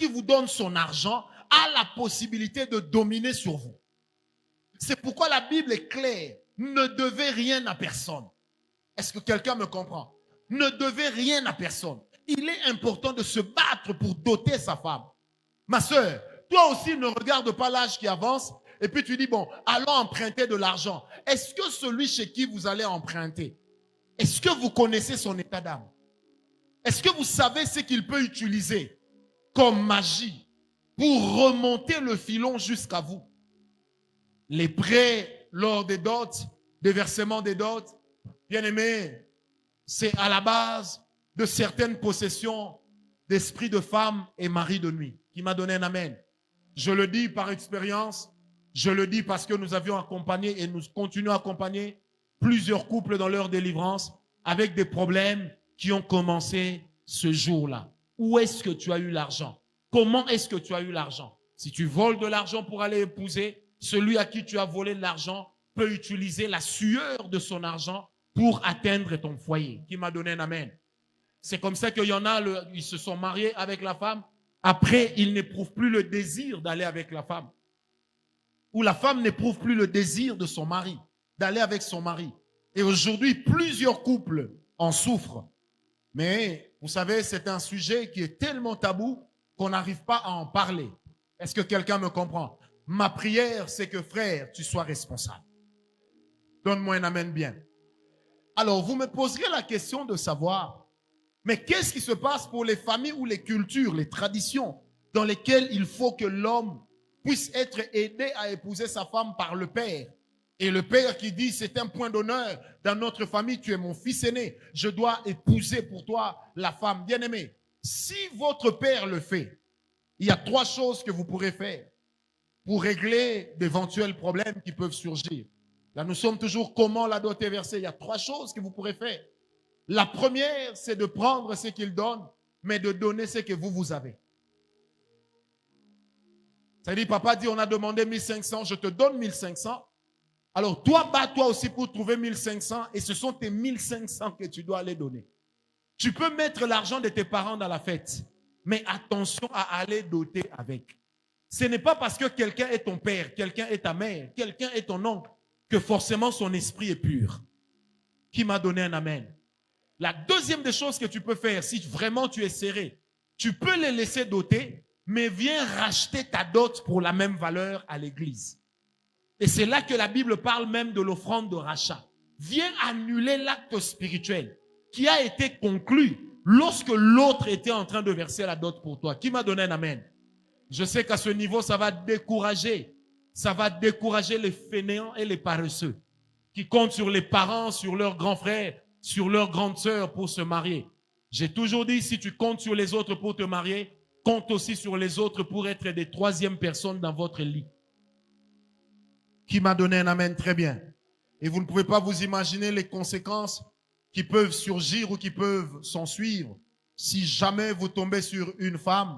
qui vous donne son argent a la possibilité de dominer sur vous. C'est pourquoi la Bible est claire. Ne devez rien à personne. Est-ce que quelqu'un me comprend? Ne devez rien à personne. Il est important de se battre pour doter sa femme. Ma soeur, toi aussi ne regarde pas l'âge qui avance et puis tu dis, bon, allons emprunter de l'argent. Est-ce que celui chez qui vous allez emprunter, est-ce que vous connaissez son état d'âme? Est-ce que vous savez ce qu'il peut utiliser comme magie pour remonter le filon jusqu'à vous? Les prêts lors des dots, des versements des dots, bien aimé, c'est à la base de certaines possessions d'esprit de femme et mari de nuit. Qui m'a donné un amen. Je le dis par expérience, je le dis parce que nous avions accompagné et nous continuons à accompagner plusieurs couples dans leur délivrance avec des problèmes qui ont commencé ce jour-là. Où est-ce que tu as eu l'argent? Comment est-ce que tu as eu l'argent? Si tu voles de l'argent pour aller épouser, celui à qui tu as volé de l'argent peut utiliser la sueur de son argent pour atteindre ton foyer. Qui m'a donné un amen. C'est comme ça qu'il y en a, ils se sont mariés avec la femme. Après, ils n'éprouvent plus le désir d'aller avec la femme. Ou la femme n'éprouve plus le désir de son mari, d'aller avec son mari. Et aujourd'hui, plusieurs couples en souffrent. Mais, vous savez, c'est un sujet qui est tellement tabou qu'on n'arrive pas à en parler. Est-ce que quelqu'un me comprend? Ma prière, c'est que, frère, tu sois responsable. Donne-moi un amen bien. Alors, vous me poserez la question de savoir, mais qu'est-ce qui se passe pour les familles ou les cultures, les traditions dans lesquelles il faut que l'homme puisse être aidé à épouser sa femme par le père? Et le père qui dit, c'est un point d'honneur dans notre famille, tu es mon fils aîné, je dois épouser pour toi la femme. Bien-aimé, si votre père le fait, il y a 3 choses que vous pourrez faire pour régler d'éventuels problèmes qui peuvent surgir. Là, nous sommes toujours comment la dot est versée. Il y a 3 choses que vous pourrez faire. La première, c'est de prendre ce qu'il donne, mais de donner ce que vous avez. Ça dit, papa dit, on a demandé 1500, je te donne 1500. Alors, toi, bats-toi aussi pour trouver 1500 et ce sont tes 1500 que tu dois aller donner. Tu peux mettre l'argent de tes parents dans la fête, mais attention à aller doter avec. Ce n'est pas parce que quelqu'un est ton père, quelqu'un est ta mère, quelqu'un est ton oncle, que forcément son esprit est pur. Qui m'a donné un amen? La deuxième des choses que tu peux faire, si vraiment tu es serré, tu peux les laisser doter, mais viens racheter ta dot pour la même valeur à l'église. Et c'est là que la Bible parle même de l'offrande de rachat. Viens annuler l'acte spirituel qui a été conclu lorsque l'autre était en train de verser la dot pour toi. Qui m'a donné un amen? Je sais qu'à ce niveau, ça va décourager. Ça va décourager les fainéants et les paresseux qui comptent sur les parents, sur leurs grands frères, sur leurs grandes sœurs pour se marier. J'ai toujours dit, si tu comptes sur les autres pour te marier, compte aussi sur les autres pour être des troisièmes personnes dans votre lit. Qui m'a donné un amen? Très bien. Et vous ne pouvez pas vous imaginer les conséquences qui peuvent surgir ou qui peuvent s'en suivre si jamais vous tombez sur une femme